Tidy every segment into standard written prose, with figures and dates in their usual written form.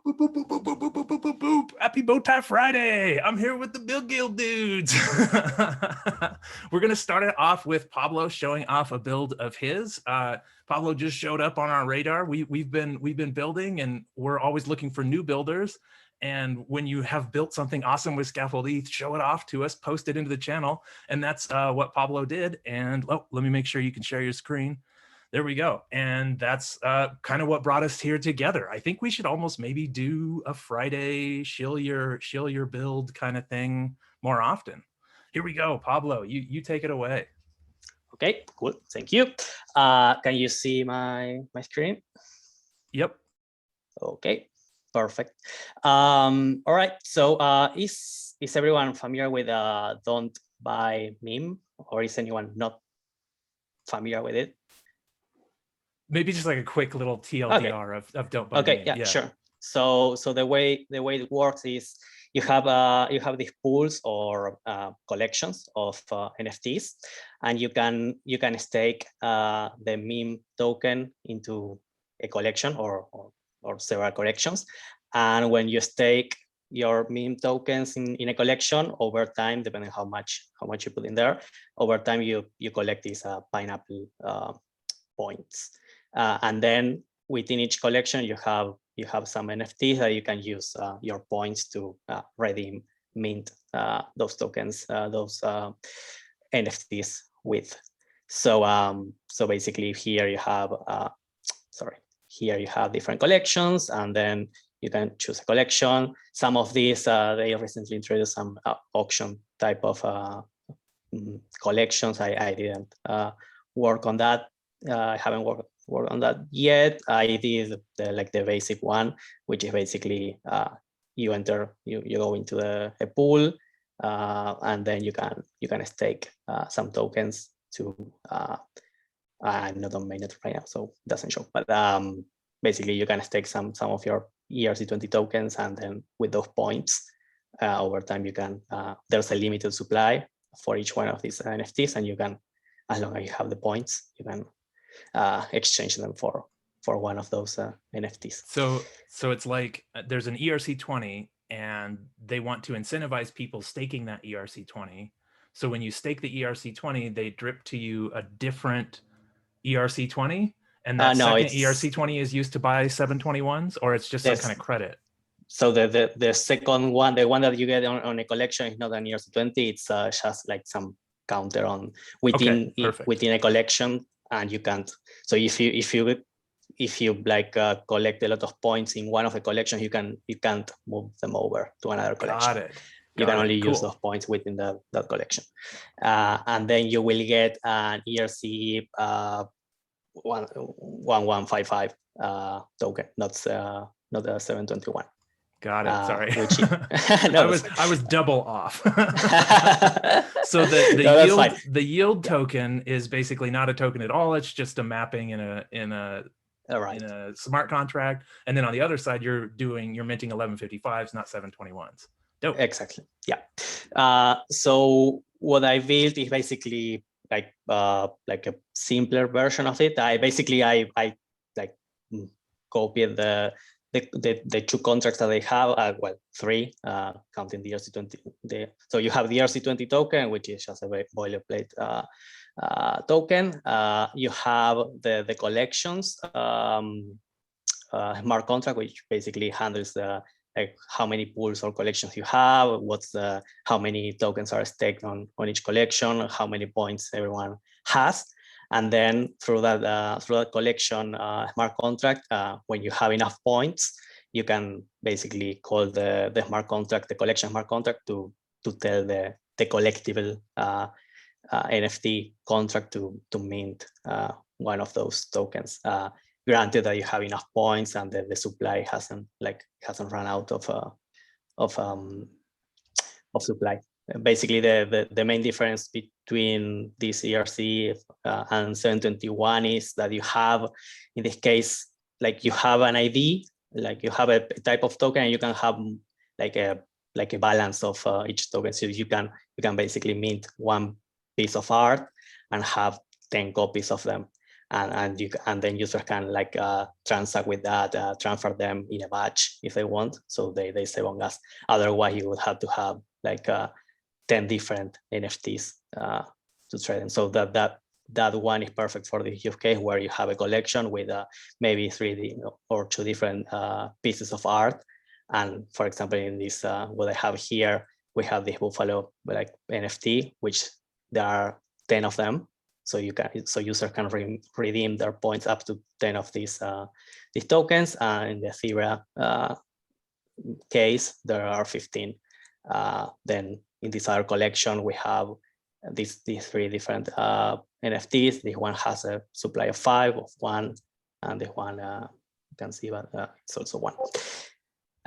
Boop, boop, boop, boop, boop, boop, boop, boop, boop, boop. Happy Bowtie Friday. I'm here with the Bill Guild dudes. We're going to start it off with Pablo showing off a build of his. Pablo just showed up on our radar. We've been building, and we're always looking for new builders. And when you have built something awesome with scaffold-eth, show it off to us, post it into the channel. And that's what Pablo did. And let me make sure you can share your screen. There we go. And that's kind of what brought us here together. I think we should almost maybe do a Friday shill your build kind of thing more often. Here we go. Pablo, you take it away. Okay, cool. Thank you. Can you see my screen? Yep. Okay, perfect. All right. So is everyone familiar with Don't Buy meme, or is anyone not familiar with it? Maybe just like a quick little TLDR of Don't Buy. Okay, yeah, sure. So the way it works is you have these pools or collections of NFTs, and you can stake the meme token into a collection or several collections. And when you stake your meme tokens in a collection, over time, depending how much you put in there, over time you collect these pineapple points. And then within each collection, you have some NFTs that you can use your points to redeem, mint those tokens, those NFTs with. So basically here you have different collections, and then you can choose a collection. Some of these they recently introduced some auction type of collections. I didn't work on that. I haven't worked on that yet. I did the basic one, which is basically you go into a pool, and then you can stake some tokens to I'm not on mainnet right now, so it doesn't show, but basically you can stake some of your ERC20 tokens, and then with those points over time you can there's a limited supply for each one of these NFTs, and you can, as long as you have the points, you can exchange them for one of those NFTs. So it's like there's an ERC20, and they want to incentivize people staking that ERC20. So when you stake the ERC20, they drip to you a different ERC20, and that second ERC20 is used to buy 721s, or it's just some kind of credit. So the second one, the one that you get on a collection, is not an ERC20. It's just like some counter on within a collection. And you can't. So if you like collect a lot of points in one of the collections, you can't move them over to another collection. Got it. You can only use those points within that collection, and then you will get an ERC 1155 token, not a 721. Got it. Sorry. No, I was double off. So the yield token is basically not a token at all. It's just a mapping in a smart contract. And then on the other side, you're minting 1155s, not 721s. Dope. Exactly. Yeah. So what I built is basically like a simpler version of it. I copied the two contracts that they have, three, counting the ERC20. So you have the ERC20 token, which is just a boilerplate token. You have the collections smart contract, which basically handles how many pools or collections you have, how many tokens are staked on each collection, how many points everyone has. And then through that collection smart contract, when you have enough points, you can basically call the smart contract, the collection smart contract, to tell the collectible NFT contract to mint one of those tokens. Granted that you have enough points and the supply hasn't run out of supply. Basically, the main difference between this ERC and 721 is that you have, in this case, like you have an ID, like you have a type of token, and you can have like a balance of each token. So you can basically mint one piece of art and have 10 copies of them. and then users can like transact with that, transfer them in a batch if they want. So they save on gas. Otherwise, you would have to have like 10 different NFTs to trade them. So that one is perfect for the use case where you have a collection with maybe 3D or 2 different pieces of art. And for example, in this, what I have here, we have this buffalo like NFT, which there are 10 of them. So users can redeem their points up to 10 of these tokens. In the Ethereum case, there are 15. Then in this other collection, we have these 3 different NFTs. This one has a supply of 5 of 1, and this one you can see, but it's also 1.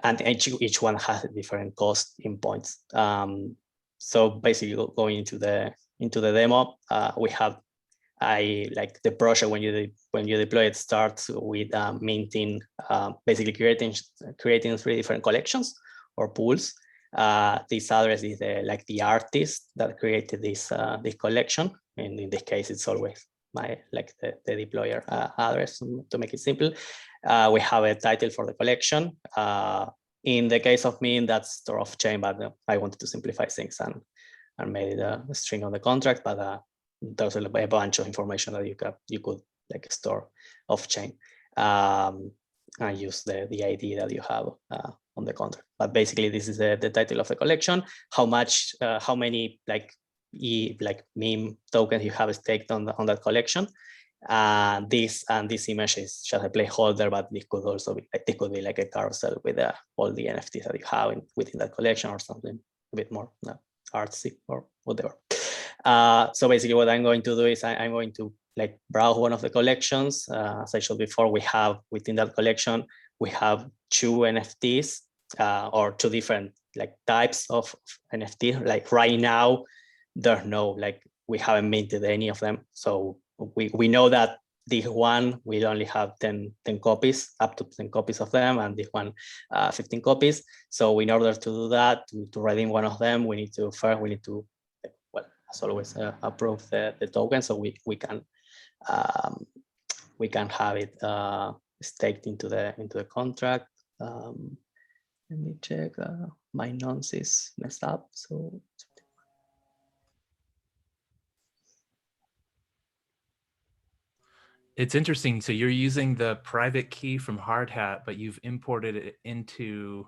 And each one has a different cost in points. So basically, going into the demo, we have like the project when you deploy it starts with minting, basically creating 3 different collections or pools. This address is the artist that created this collection, and in this case, it's always the deployer address to make it simple. We have a title for the collection. In the case of Mint, that's store off chain, but I wanted to simplify things and made it a string on the contract. But there's a bunch of information that you could like store off chain and use the ID that you have on the contract. But basically, this is the title of the collection. How many meme tokens you have staked on that collection. This image is just a placeholder, but this could also be like a carousel with all the NFTs that you have within that collection, or something a bit more artsy or whatever. So basically, what I'm going to do is I'm going to like browse one of the collections. As I showed before, we have within that collection we have 2 NFTs or 2 different like types of NFT. Like right now, there's no we haven't minted any of them, so we know that this one will only have 10 copies, up to 10 copies of them, and this one 15 copies. So in order to do that, to redeem one of them, we need to well, as always, approve the token, so we can have it staked into the contract. Let me check. My nonce is messed up, so. It's interesting. So you're using the private key from Hardhat, but you've imported it into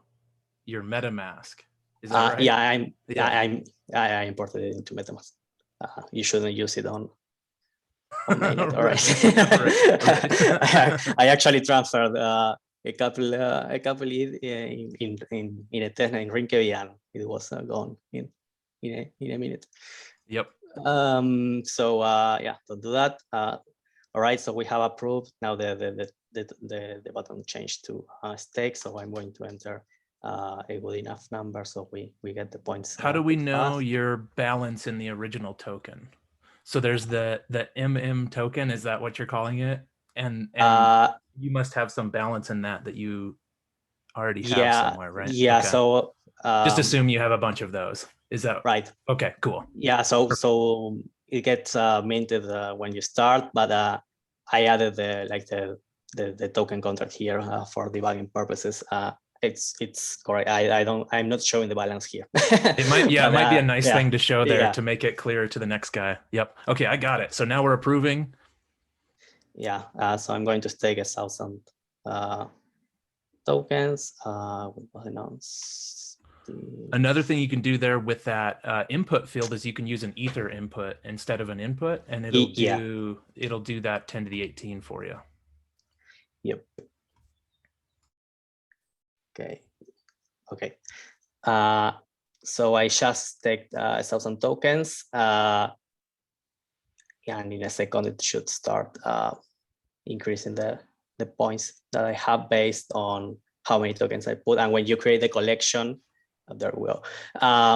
your MetaMask. Is that right? Yeah, I imported it into MetaMask. You shouldn't use it on mainnet. All right. I actually transferred a couple in a testnet in Rinkeby, and it was gone in a minute. Yep. So yeah, don't do that. All right, so we have approved. Now the button changed to stake. So I'm going to enter a good enough number so we get the points. How do we know your balance in the original token? So there's the MM token. Is that what you're calling it? And you must have some balance in that you already have somewhere, right? Yeah. Okay. So just assume you have a bunch of those. Is that right? Okay, cool. Yeah. So it gets minted when you start, but I added the token contract here for debugging purposes. It's correct. I'm not showing the balance here. It might be a nice thing to show there to make it clear to the next guy. Yep. Okay, I got it. So now we're approving. Yeah. So I'm going to stake 1,000 tokens. Another thing you can do there with that input field is you can use an ether input instead of an input, and it'll do that 10 to the 18 for you. Yep. Okay. So I just staked 1,000 tokens. And in a second it should start increasing the points that I have based on how many tokens I put. And when you create the collection, there we go.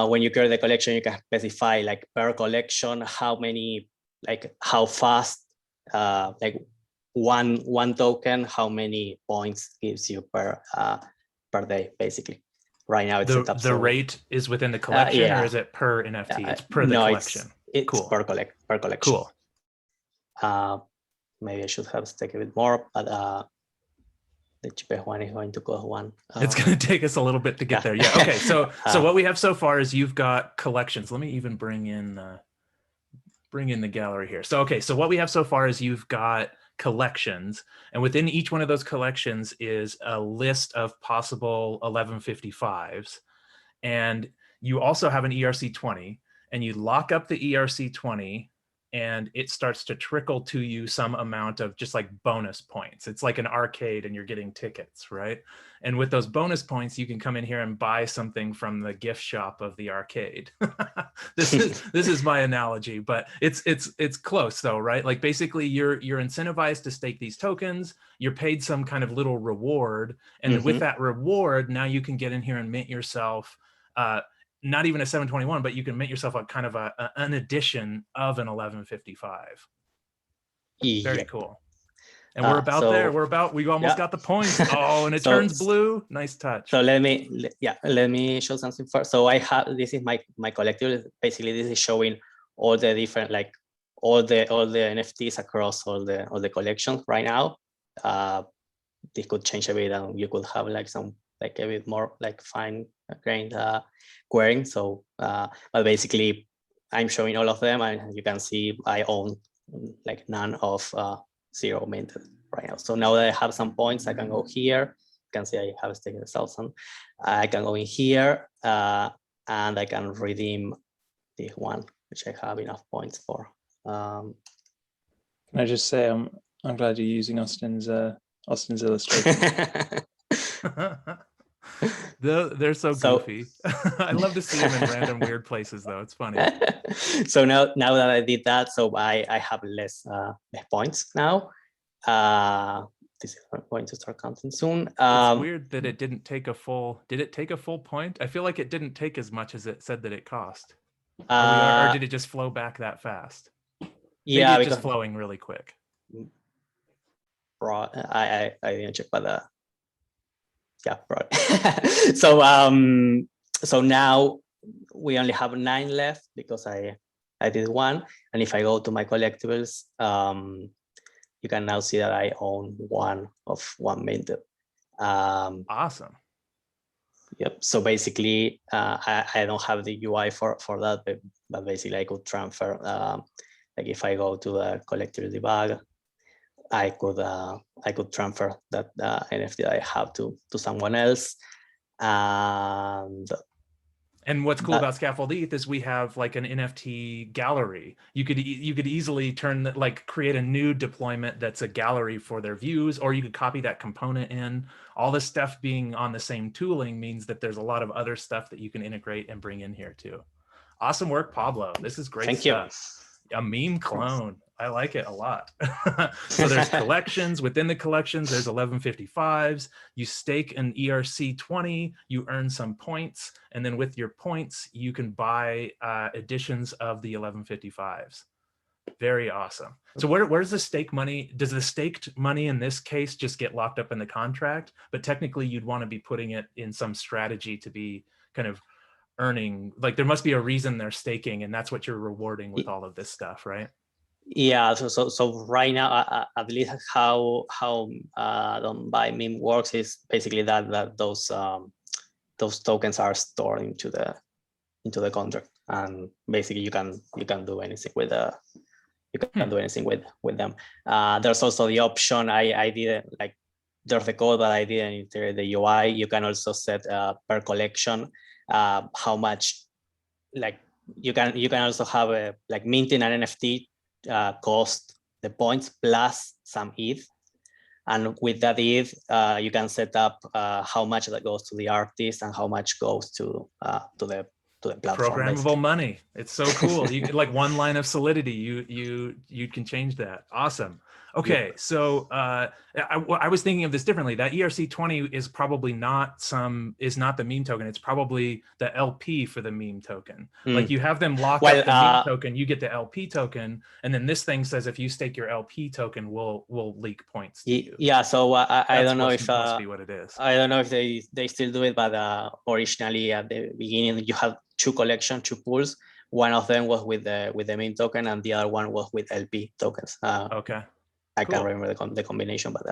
When you create the collection, you can specify like per collection how many, like how fast, like one token, how many points gives you per day, basically. Right now it's set up. The rate is within the collection, or is it per NFT? It's per the collection. It's cool. per collection. Cool. maybe I should have staked a bit more, but the cheapest one is going to cost one. It's going to take us a little bit to get there. Yeah. Okay. So what we have so far is you've got collections. Let me even bring in the gallery here. So, okay. So what we have so far is you've got collections, and within each one of those collections is a list of possible 1155s. And you also have an ERC20, and you lock up the ERC20, and it starts to trickle to you some amount of just like bonus points. It's like an arcade and you're getting tickets, right? And with those bonus points, you can come in here and buy something from the gift shop of the arcade. This is my analogy, but it's close though, right? Like basically you're incentivized to stake these tokens, you're paid some kind of little reward, and with that reward, now you can get in here and mint yourself not even a 721, but you can mint yourself a kind of an edition of an 1155. Very cool. And we're about there. We almost got the points. Oh, and it turns blue. Nice touch. So let me show something first. So I have, this is my collectible. Basically, this is showing all the different, like all the NFTs across all the collections right now. This could change a bit, and you could have like some a bit more like fine grained querying. So, but basically, I'm showing all of them, and you can see I own like none of 0 minted right now. So now that I have some points, I can go here. You can see I have staked 1,000. I can go in here and I can redeem this one, which I have enough points for. Can I just say I'm glad you're using Austin's illustration. They're so goofy. I love to see them in random weird places though. It's funny. So now that I did that, so I have less points now. This is going to start counting soon. It's weird that it didn't take a full. Did it take a full point? I feel like it didn't take as much as it said that it cost. Or did it just flow back that fast? Yeah, maybe it's just flowing really quick. I didn't check, but yeah, right. So now we only have 9 left because I did 1, and if I go to my collectibles, you can now see that I own 1 of 1 minted. Awesome. Yep. So basically, I don't have the UI for that, but basically I could transfer. Like if I go to the collectible debug, I could transfer that NFT that I have to someone else. And what's cool about scaffold-eth is we have like an NFT gallery. You could easily create a new deployment that's a gallery for their views, or you could copy that component in. All this stuff being on the same tooling means that there's a lot of other stuff that you can integrate and bring in here too. Awesome work, Pablo. This is great stuff. A meme clone. I like it a lot. So there's collections. Within the collections, there's 1155s. You stake an ERC20, you earn some points, and then with your points, you can buy editions of the 1155s. Very awesome. So where's the stake money? Does the staked money in this case just get locked up in the contract? But technically, you'd want to be putting it in some strategy to be kind of earning. Like there must be a reason they're staking, and that's what you're rewarding with all of this stuff, right? Yeah, so right now, at least how Don't Buy meme works is basically that those tokens are stored into the contract, and basically you can do anything with do anything with them. There's also the option I did, like there's the code, but I didn't integrate the UI. You can also set per collection how much, like you can also have a like minting an NFT cost the points plus some ETH, and with that ETH you can set up how much that goes to the artist and how much goes to the platform. Programmable basically. money. It's so cool. You like one line of solidity. You can change that. Awesome. Okay, yeah. So I was thinking of this differently. That ERC20 is probably not the meme token. It's probably the LP for the meme token. Like you have them lock up the meme token, you get the LP token, and then this thing says if you stake your LP token, we'll leak points to you. Yeah. So I don't know if must be what it is. I don't know if they still do it, but originally at the beginning you had 2 pools. One of them was with the meme token, and the other one was with LP tokens. Okay. I can't remember the combination, but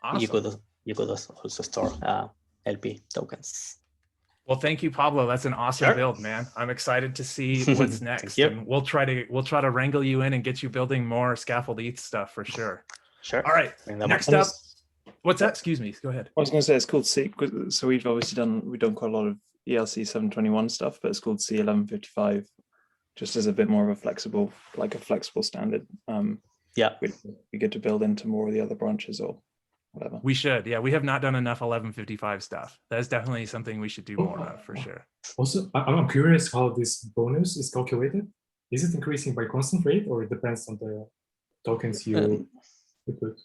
Awesome. you could also store LP tokens. Well, thank you, Pablo. That's an awesome build, man. I'm excited to see what's next, and we'll try to wrangle you in and get you building more scaffold-eth stuff for sure. Sure. All right. Next up, what's that? Excuse me. Go ahead. I was going to say it's cool to see. So we've obviously done quite a lot of ELC 721 stuff, but it's cool to see 1155 just as a bit more of a flexible standard. We get to build into more of the other branches or whatever. We should. Yeah, we have not done enough 1155 stuff. That's definitely something we should do more of for sure. Also, I'm curious how this bonus is calculated. Is it increasing by constant rate, or it depends on the tokens you put?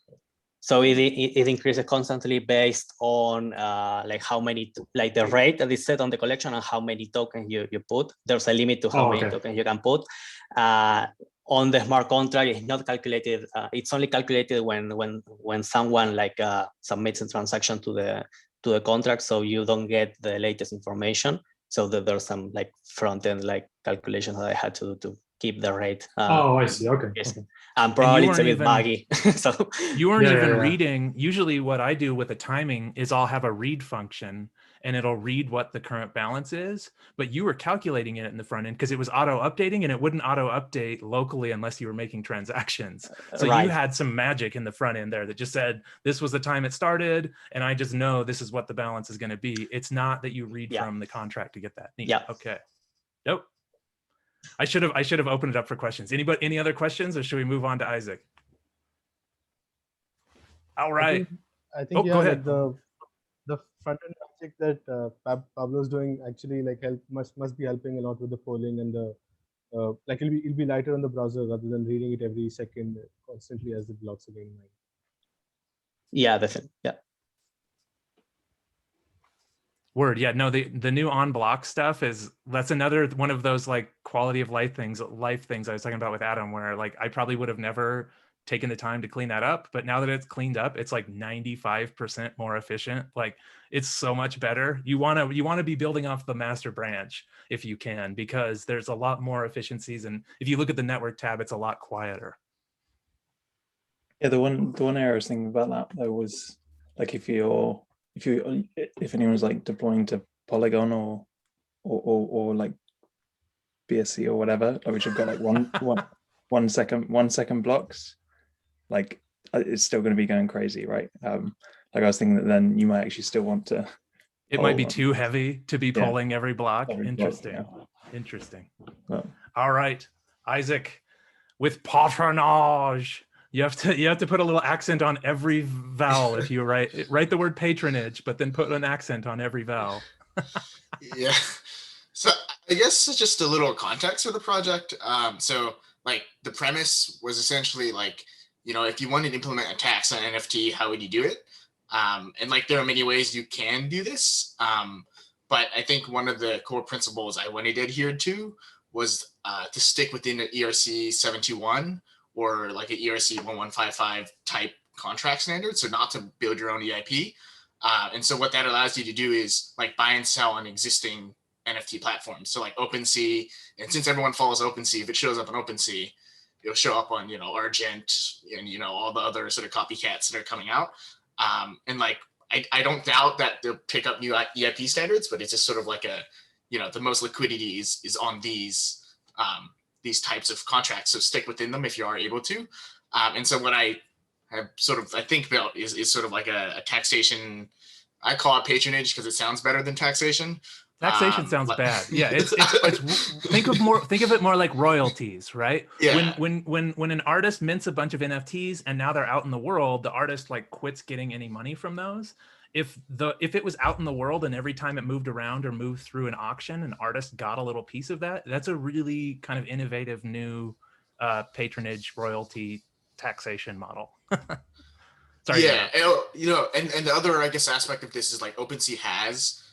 So it increases constantly based on like how many, like the rate that is set on the collection and how many tokens you put. There's a limit to how many tokens you can put. On the smart contract, it's not calculated. It's only calculated when someone like submits a transaction to the contract, so you don't get the latest information. So that there's some like front end like calculations that I had to do to keep the rate. I see. Okay. Yes. And probably it's a bit buggy. So you weren't even reading. Usually what I do with the timing is I'll have a read function and it'll read what the current balance is, but you were calculating it in the front end because it was auto updating, and it wouldn't auto update locally unless you were making transactions. So you had some magic in the front end there that just said, this was the time it started, and I just know this is what the balance is going to be. It's not that you read from the contract to get that. Neat. Yeah. Okay. Nope. I should have opened it up for questions. Any other questions, or should we move on to Isaac? All right. I think go ahead. Like the front end project that Pablo's doing actually like must be helping a lot with the polling and the like it'll be lighter on the browser rather than reading it every second constantly as the blocks are getting mined. Yeah, definitely. Yeah. Word. Yeah, no, the new on block stuff that's another one of those like quality of life things I was talking about with Adam, where like I probably would have never taken the time to clean that up, but now that it's cleaned up, it's like 95% more efficient. Like it's so much better. You want to be building off the master branch if you can, because there's a lot more efficiencies, and if you look at the network tab, it's a lot quieter. Yeah, the one area I was thinking about that though was like if anyone's like deploying to Polygon or like BSC or whatever, which have got like one second blocks, like it's still going to be going crazy, right? Like I was thinking that then you might actually still want to. It might be too heavy to be polling every block. Interesting. Interesting. Well, all right, Isaac, with Pátronage, you have to put a little accent on every vowel if you write the word patronage, but then put an accent on every vowel. Yeah. So I guess just a little context for the project. So like the premise was essentially like, if you wanted to implement a tax on NFT, how would you do it? And like there are many ways you can do this. But I think one of the core principles I wanted to adhere to was to stick within an ERC 721 or like an ERC 1155 type contract standard. So not to build your own EIP. And so what that allows you to do is like buy and sell on existing NFT platforms. So like OpenSea, and since everyone follows OpenSea, if it shows up on OpenSea, it'll show up on, Argent and, all the other sort of copycats that are coming out. And like, I don't doubt that they'll pick up new EIP standards, but it's just sort of like the most liquidity is on these types of contracts. So stick within them if you are able to. And so what I have I think built is sort of like a taxation. I call it patronage because it sounds better than taxation. Taxation sounds bad. Yeah, it's think of it more like royalties, right? Yeah. When an artist mints a bunch of NFTs and now they're out in the world, the artist like quits getting any money from those. If it was out in the world and every time it moved around or moved through an auction, an artist got a little piece of that, that's a really kind of innovative new patronage royalty taxation model. Sorry. Yeah, and the other, I guess, aspect of this is like OpenSea has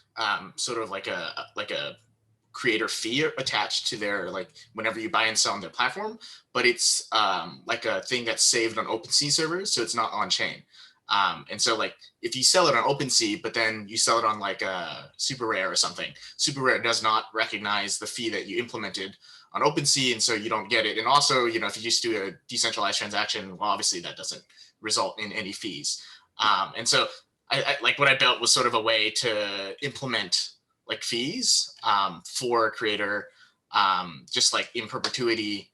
sort of like a creator fee attached to their, like, whenever you buy and sell on their platform, but it's like a thing that's saved on OpenSea servers, so it's not on chain. And so like if you sell it on OpenSea, but then you sell it on like a Super Rare or something, Super Rare does not recognize the fee that you implemented on OpenSea, and so you don't get it. And also, you know, if you just do a decentralized transaction, well, obviously that doesn't result in any fees. And so I like what I built was sort of a way to implement like fees for a creator, just like in perpetuity,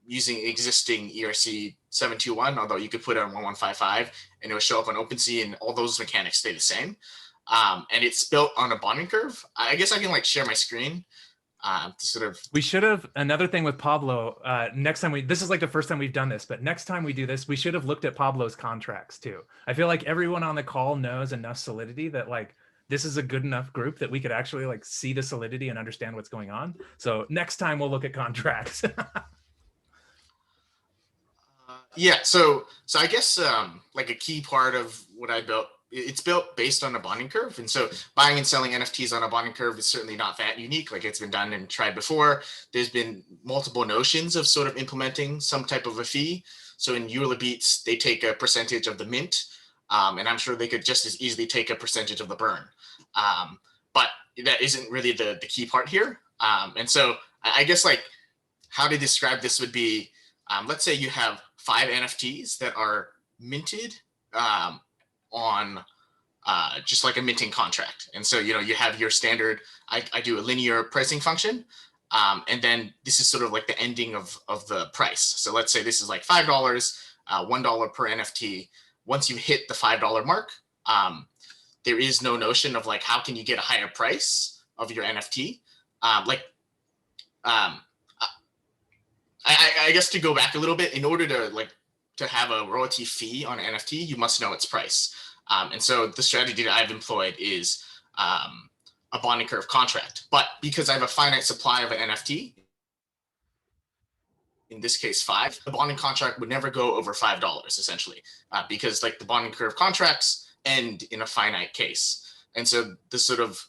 using existing ERC 721, although you could put it on 1155 and it will show up on OpenSea, and all those mechanics stay the same. And it's built on a bonding curve. I guess I can like share my screen to sort of. We should have, another thing with Pablo, next time this is like the first time we've done this, but next time we do this, we should have looked at Pablo's contracts too. I feel like everyone on the call knows enough Solidity that like, this is a good enough group that we could actually like see the Solidity and understand what's going on. So next time we'll look at contracts. Yeah, so I guess like a key part of what I built, it's built based on a bonding curve. And so buying and selling NFTs on a bonding curve is certainly not that unique. Like it's been done and tried before. There's been multiple notions of sort of implementing some type of a fee. So in Beats, they take a percentage of the mint, and I'm sure they could just as easily take a percentage of the burn. But that isn't really the key part here. And so I guess like how to describe this would be, let's say you have 5 NFTs that are minted on just like a minting contract. And so, you know, you have your standard, I do a linear pricing function. And then this is sort of like the ending of the price. So let's say this is like $5, $1 per NFT. Once you hit the $5 mark, there is no notion of like, how can you get a higher price of your NFT? I guess to go back a little bit, in order to have a royalty fee on an NFT, you must know its price. And so the strategy that I've employed is a bonding curve contract. But because I have a finite supply of an NFT, in this case 5, the bonding contract would never go over $5 essentially, because like the bonding curve contracts end in a finite case. And so the sort of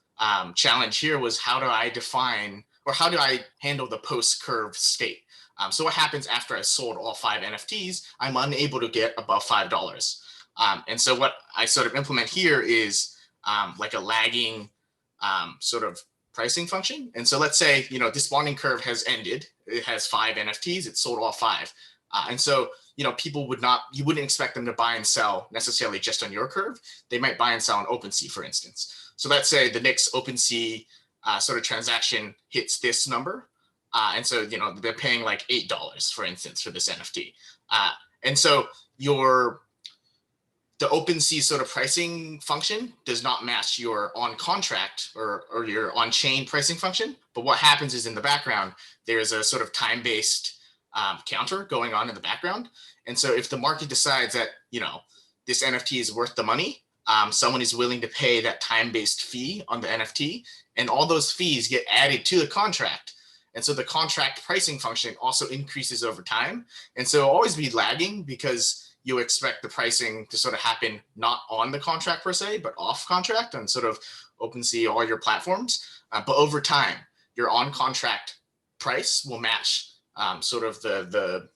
challenge here was, how do I define, or how do I handle the post-curve state? So what happens after I sold all 5 NFTs? I'm unable to get above $5. And so what I sort of implement here is like a lagging sort of pricing function. And so let's say, you know, this bonding curve has ended. It has 5 NFTs. It sold all 5. And so, you know, people you wouldn't expect them to buy and sell necessarily just on your curve. They might buy and sell on OpenSea, for instance. So let's say the next OpenSea sort of transaction hits this number. And so, you know, they're paying like $8, for instance, for this NFT. And so the OpenSea sort of pricing function does not match your on contract or your on chain pricing function. But what happens is in the background, there's a sort of time-based counter going on in the background. And so if the market decides that, you know, this NFT is worth the money, someone is willing to pay that time-based fee on the NFT, and all those fees get added to the contract. And so the contract pricing function also increases over time. And so it'll always be lagging, because you expect the pricing to sort of happen not on the contract per se, but off contract on sort of OpenSea, all your platforms. But over time, your on contract price will match sort of the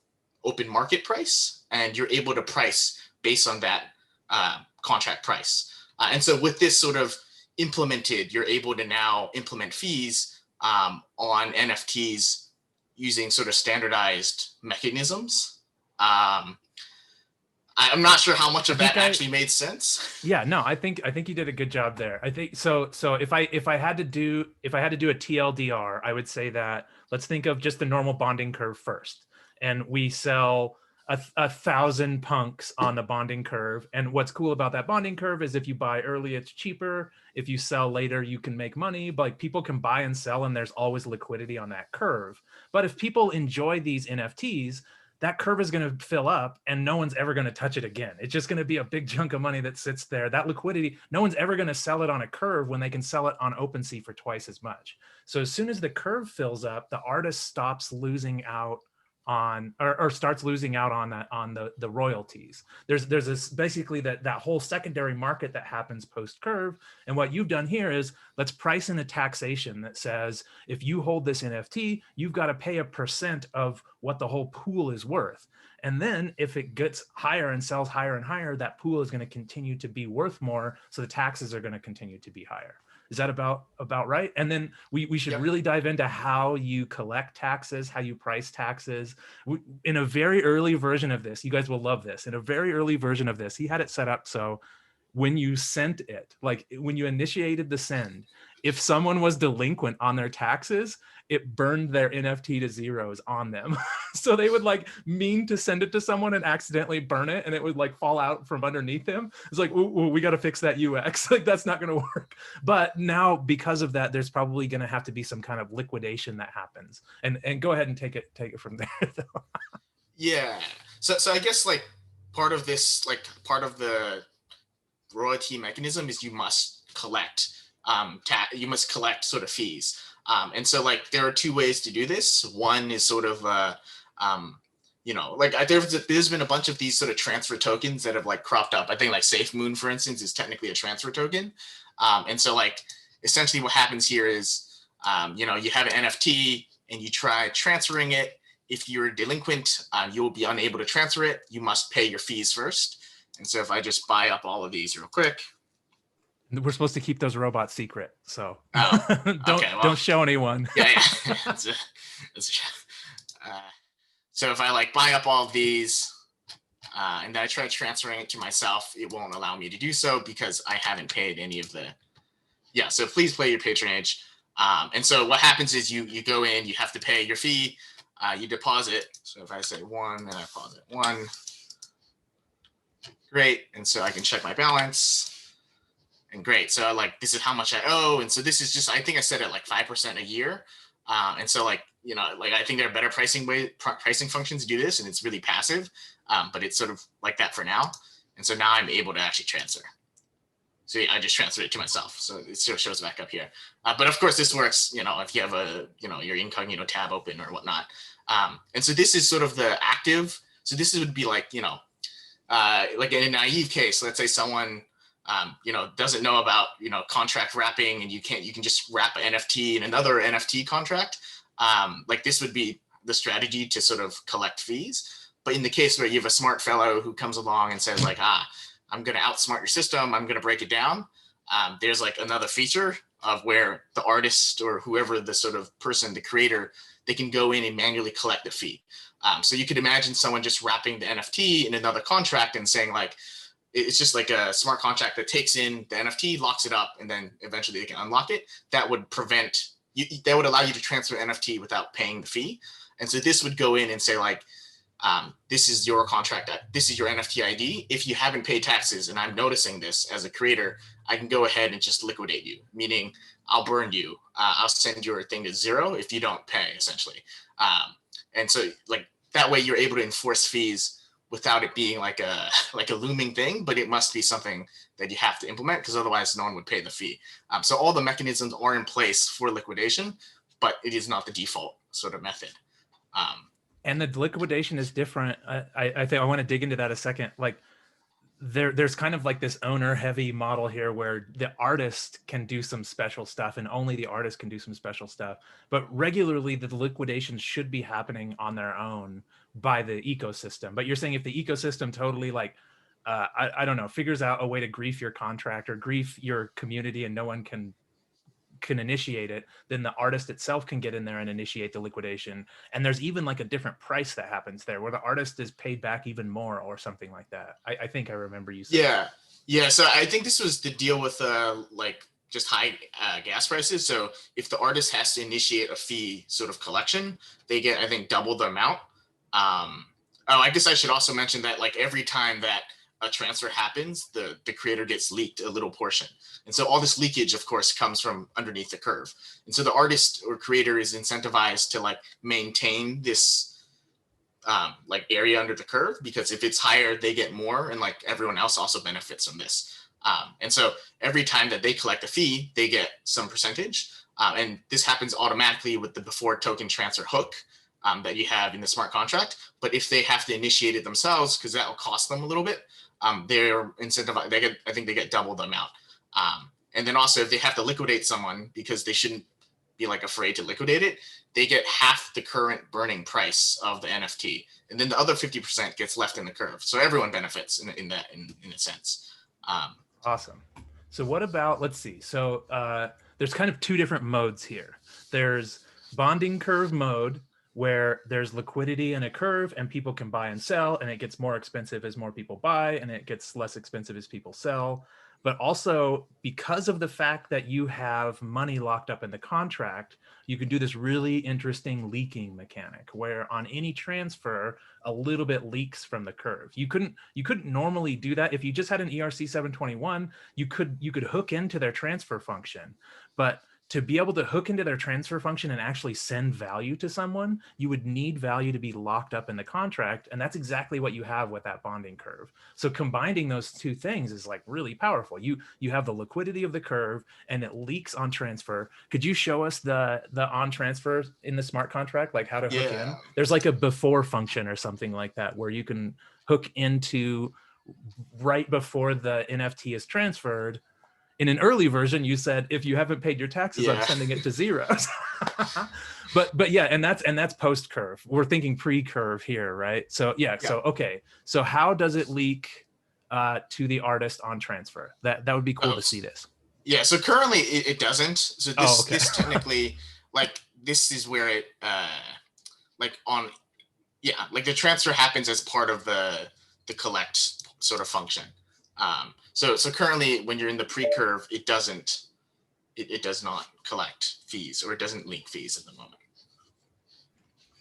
open market price, and you're able to price based on that contract price. And so with this sort of implemented, you're able to now implement fees on NFTs using sort of standardized mechanisms. I'm not sure how much of that actually made sense. Yeah, no, I think you did a good job there. I think so. If I had to do a TLDR, I would say that let's think of just the normal bonding curve first, and we sell 1,000 punks on the bonding curve. And what's cool about that bonding curve is if you buy early, it's cheaper. If you sell later, you can make money. But like, people can buy and sell, and there's always liquidity on that curve. But if people enjoy these NFTs, that curve is going to fill up, and no one's ever going to touch it again. It's just going to be a big chunk of money that sits there. That liquidity, no one's ever going to sell it on a curve when they can sell it on OpenSea for twice as much. So as soon as the curve fills up, the artist stops losing out on, or starts losing out on that, on the royalties. There's this basically that whole secondary market that happens post curve. And what you've done here is, let's price in a taxation that says, if you hold this NFT, you've got to pay a % of what the whole pool is worth. And then if it gets higher and sells higher and higher, that pool is going to continue to be worth more. So the taxes are going to continue to be higher. Is that about right? And then we should really dive into how you collect taxes, how you price taxes. In a very early version of this, you guys will love this. In a very early version of this, he had it set up so when you sent it, like when you initiated the send, if someone was delinquent on their taxes, it burned their NFT to zeros on them. So they would like mean to send it to someone and accidentally burn it, and it would like fall out from underneath them. It's like, ooh, we got to fix that UX. Like that's not going to work. But now because of that, there's probably going to have to be some kind of liquidation that happens. And go ahead and take it from there. Yeah. So I guess like part of this, like part of the royalty mechanism is you must collect you must collect sort of fees. And so like there are two ways to do this. One is sort of you know, like there's been a bunch of these sort of transfer tokens that have like cropped up. I think like SafeMoon, for instance, is technically a transfer token. And so like essentially what happens here is you know, you have an NFT and you try transferring it. If you're delinquent, you will be unable to transfer it. You must pay your fees first. And so if I just buy up all of these real quick. We're supposed to keep those robots secret, so don't don't show anyone. Yeah. So if I like buy up all of these and then I try transferring it to myself, it won't allow me to do so because I haven't paid any of the. Yeah. So please pay your patronage. And so what happens is you go in, you have to pay your fee, you deposit. So if I say 1 and I deposit 1, great. And so I can check my balance. And great. So like, this is how much I owe. And so this is just, I think I set it like 5% a year. And so like, you know, like I think there are better pricing functions to do this, and it's really passive, but it's sort of like that for now. And so now I'm able to actually transfer. So yeah, I just transferred it to myself. So it still shows back up here. But of course this works, you know, if you have a, you know, your incognito tab open or whatnot. And so this is sort of the active. So this would be like, you know, like in a naive case, let's say someone, you know, doesn't know about, you know, contract wrapping, and you can just wrap an NFT in another NFT contract. Like this would be the strategy to sort of collect fees. But in the case where you have a smart fellow who comes along and says like, I'm going to outsmart your system, I'm going to break it down. There's like another feature of where the artist or whoever the sort of person, the creator, they can go in and manually collect the fee. So you could imagine someone just wrapping the NFT in another contract and saying like, it's just like a smart contract that takes in the NFT, locks it up, and then eventually they can unlock it. That would prevent you, that would allow you to transfer NFT without paying the fee. And so this would go in and say like, this is your contract, this is your NFT ID. If you haven't paid taxes and I'm noticing this as a creator, I can go ahead and just liquidate you, meaning I'll burn you. I'll send your thing to 0 if you don't pay, essentially. And so like that way you're able to enforce fees without it being like a looming thing, but it must be something that you have to implement because otherwise no one would pay the fee. So all the mechanisms are in place for liquidation, but it is not the default sort of method. And the liquidation is different. I think I want to dig into that a second. Like there's kind of like this owner heavy model here where the artist can do some special stuff and only the artist can do some special stuff. But regularly the liquidations should be happening on their own by the ecosystem. But you're saying if the ecosystem totally like, I don't know, figures out a way to grief your contract or grief your community and no one can initiate it, then the artist itself can get in there and initiate the liquidation. And there's even like a different price that happens there where the artist is paid back even more or something like that. I think I remember you saying. Yeah. So I think this was the deal with like just high gas prices. So if the artist has to initiate a fee sort of collection, they get, I think, double the amount. I guess I should also mention that like every time that a transfer happens, the creator gets leaked a little portion. And so all this leakage, of course, comes from underneath the curve. And so the artist or creator is incentivized to like maintain this like area under the curve, because if it's higher, they get more, and like everyone else also benefits from this. And so every time that they collect a fee, they get some percentage. And this happens automatically with the before token transfer hook that you have in the smart contract. But if they have to initiate it themselves, because that will cost them a little bit, they're incentivized. I think they get double the amount. And then also if they have to liquidate someone because they shouldn't be like afraid to liquidate it, they get half the current burning price of the NFT, and then the other 50% gets left in the curve. So everyone benefits in a sense. Awesome. So what about, let's see. So there's kind of two different modes here. There's bonding curve mode, where there's liquidity in a curve and people can buy and sell, and it gets more expensive as more people buy, and it gets less expensive as people sell. But also, because of the fact that you have money locked up in the contract, you can do this really interesting leaking mechanic where on any transfer, a little bit leaks from the curve. You couldn't normally do that. If you just had an ERC 721, you could hook into their transfer function. But to be able to hook into their transfer function and actually send value to someone, you would need value to be locked up in the contract. And that's exactly what you have with that bonding curve. So combining those two things is like really powerful. You have the liquidity of the curve and it leaks on transfer. Could you show us the on transfer in the smart contract, like how to hook in? There's like a before function or something like that where you can hook into right before the NFT is transferred. In an early version, you said, if you haven't paid your taxes, I'm sending it to zeros. but yeah, and that's post curve. We're thinking pre curve here, right? So yeah. So okay. So how does it leak to the artist on transfer? That would be cool to see this. Yeah. So currently it doesn't. So this technically, like this is where it like the transfer happens as part of the collect sort of function. So currently when you're in the pre-curve, it does not collect fees, or it doesn't leak fees at the moment.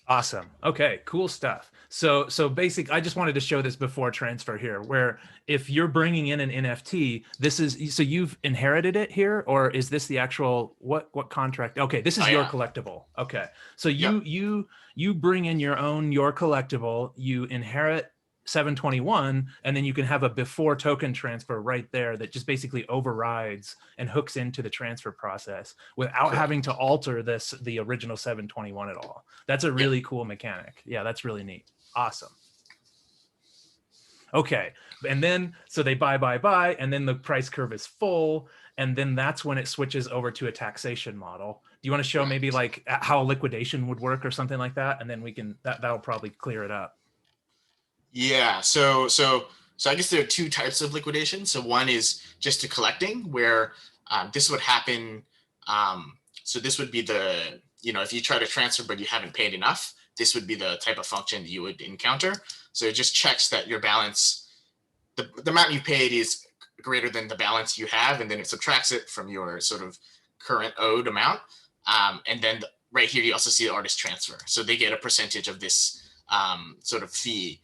Awesome. Okay, cool stuff. So I just wanted to show this before transfer here, where if you're bringing in an NFT, so you've inherited it here, or is this the actual, what contract? Okay, this is your collectible. Okay. So you bring in your collectible, you inherit 721, and then you can have a before token transfer right there that just basically overrides and hooks into the transfer process without having to alter the original 721 at all. That's a really cool mechanic. Yeah, that's really neat. Awesome. Okay, and then so they buy, and then the price curve is full, and then that's when it switches over to a taxation model. Do you want to show maybe like how liquidation would work or something like that, and then we can that'll probably clear it up. Yeah, so I guess there are two types of liquidation. So one is just to collecting, where this would happen. So this would be the, if you try to transfer but you haven't paid enough, this would be the type of function you would encounter. So it just checks that your balance, the amount you paid is greater than the balance you have, and then it subtracts it from your sort of current owed amount. And then right here, you also see the artist transfer. So they get a percentage of this sort of fee.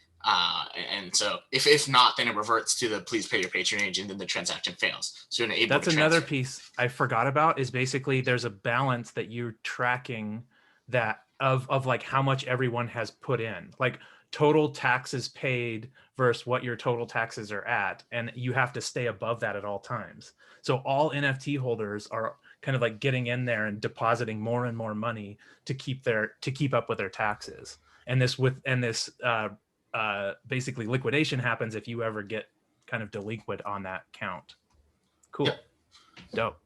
And so if not, then it reverts to the please pay your patronage, and then the transaction fails. So you're able that's to another transfer. Piece I forgot about is basically there's a balance that you're tracking that of like how much everyone has put in, like total taxes paid versus what your total taxes are at, and you have to stay above that at all times. So all NFT holders are kind of like getting in there and depositing more and more money to keep up with their taxes. And this basically liquidation happens if you ever get kind of delinquent on that count. Cool. Yeah. Dope.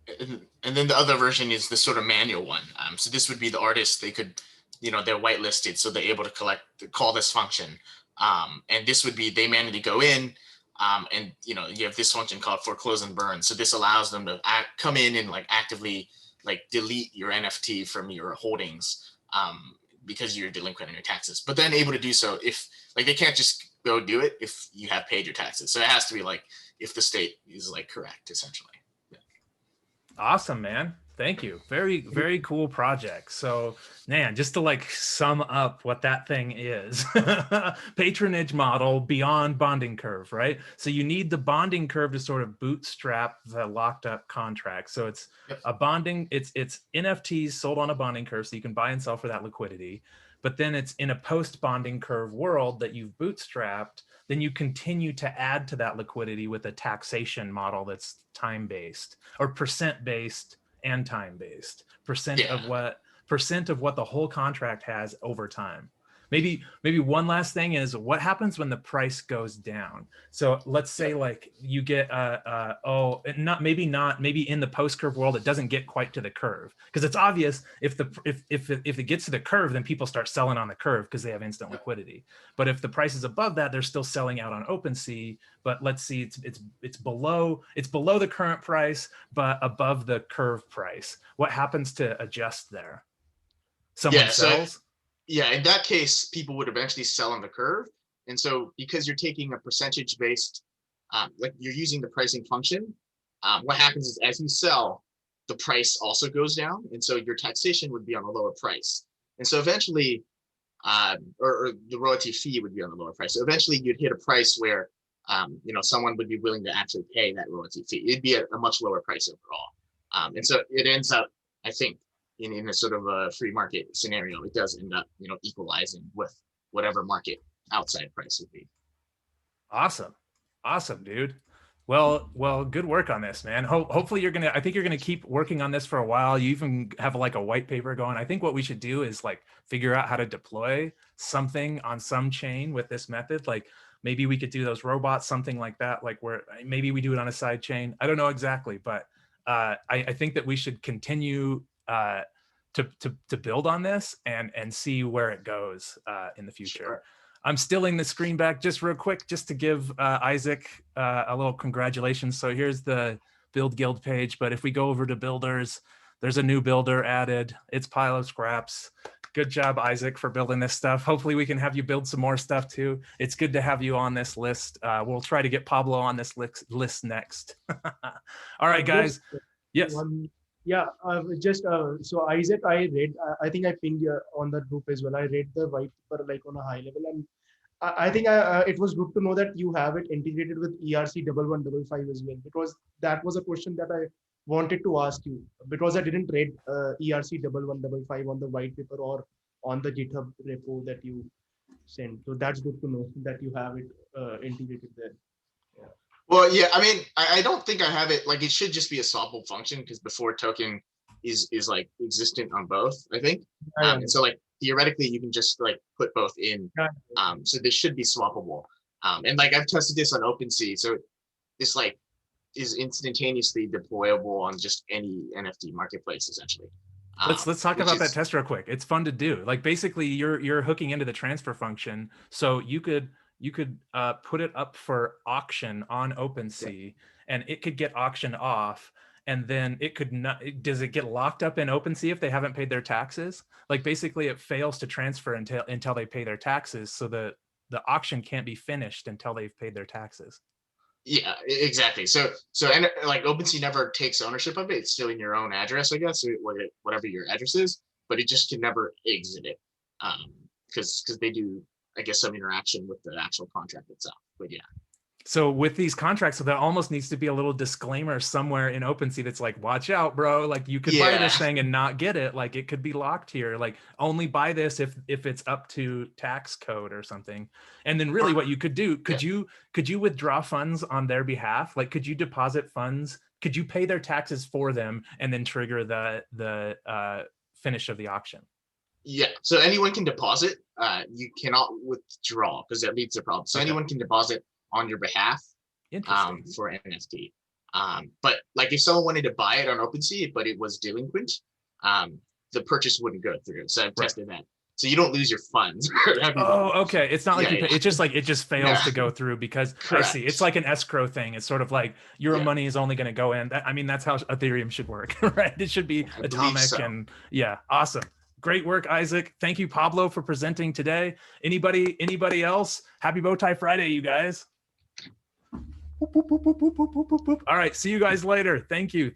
And then the other version is the sort of manual one. So this would be the artist. They could, they're whitelisted, so they're able to call this function. And this would be, they manually go in, and you have this function called foreclose and burn. So this allows them to come in and like actively like delete your NFT from your holdings, because you're delinquent on your taxes, but then able to do so if like they can't just go do it if you have paid your taxes. So it has to be like if the state is like correct, essentially. Yeah. Awesome, man. Thank you. Very, very cool project. So, man, just to like sum up what that thing is, patronage model beyond bonding curve, right? So you need the bonding curve to sort of bootstrap the locked up contract. So it's a bonding, it's NFTs sold on a bonding curve, so you can buy and sell for that liquidity. But then it's in a post bonding curve world that you've bootstrapped, then you continue to add to that liquidity with a taxation model that's time-based or percent-based and time-based, percent of what the whole contract has over time. Maybe one last thing is what happens when the price goes down? So let's say like you get maybe in the post curve world it doesn't get quite to the curve, because it's obvious if it gets to the curve, then people start selling on the curve because they have instant liquidity. But if the price is above that, they're still selling out on OpenSea. But let's see, it's below the current price but above the curve price. What happens to adjust there? Someone sells? Yeah, in that case, people would eventually sell on the curve. And so because you're taking a percentage based, like you're using the pricing function, what happens is as you sell, the price also goes down. And so your taxation would be on a lower price. And so eventually, or the royalty fee would be on a lower price. So eventually you'd hit a price where, someone would be willing to actually pay that royalty fee. It'd be a much lower price overall. And so it ends up, I think, in a sort of a free market scenario, it does end up, equalizing with whatever market outside price would be. Awesome, dude. Well, good work on this, man. Hopefully I think you're gonna keep working on this for a while. You even have like a white paper going. I think what we should do is like figure out how to deploy something on some chain with this method. Like maybe we could do those robots, something like that, like where maybe we do it on a side chain. I don't know exactly, but I think that we should continue to build on this and see where it goes in the future. Sure. I'm stealing the screen back just real quick, just to give Isaac a little congratulations. So here's the Build Guild page, but if we go over to builders, there's a new builder added. It's Pile of Scraps. Good job, Isaac, for building this stuff. Hopefully we can have you build some more stuff too. It's good to have you on this list. We'll try to get Pablo on this list next. All right, guys. Yes. So Isaac, I think I pinged you on that group as well. I read the white paper like on a high level, and I think it was good to know that you have it integrated with ERC 1155 as well, because that was a question that I wanted to ask you, because I didn't read ERC 1155 on the white paper or on the GitHub repo that you sent. So that's good to know that you have it integrated there. Yeah. Well, yeah, I mean, I don't think I have it, like it should just be a swappable function because before token is like existent on both, I think. And so like theoretically you can just like put both in. So this should be swappable. And like I've tested this on OpenSea, so this like is instantaneously deployable on just any NFT marketplace essentially. Let's talk about that test real quick. It's fun to do. Like basically you're hooking into the transfer function, so you could put it up for auction on OpenSea, and it could get auctioned off, and then it could not. Does it get locked up in OpenSea if they haven't paid their taxes? Like basically, it fails to transfer until they pay their taxes, so the auction can't be finished until they've paid their taxes. Yeah, exactly. So and like OpenSea never takes ownership of it. It's still in your own address, I guess, whatever your address is, but it just can never exit it, because they do, I guess, some interaction with the actual contract itself. But yeah. So with these contracts, so there almost needs to be a little disclaimer somewhere in OpenSea that's like, watch out, bro. Like you could buy this thing and not get it. Like it could be locked here. Like only buy this if it's up to tax code or something. And then really what you could do, could you withdraw funds on their behalf? Like could you deposit funds? Could you pay their taxes for them and then trigger the finish of the auction? Yeah, so anyone can deposit. You cannot withdraw because that leads to problems. So anyone can deposit on your behalf for NFT. But like if someone wanted to buy it on OpenSea, but it was delinquent, the purchase wouldn't go through. So I've tested that. So you don't lose your funds. Oh, okay. It's not like it's just like it just fails to go through because I see. It's like an escrow thing. It's sort of like your money is only going to go in. I mean, that's how Ethereum should work, right? It should be atomic and awesome. Great work, Isaac. Thank you, Pablo, for presenting today. Anybody else? Happy Bowtie Friday, you guys. All right, see you guys later. Thank you.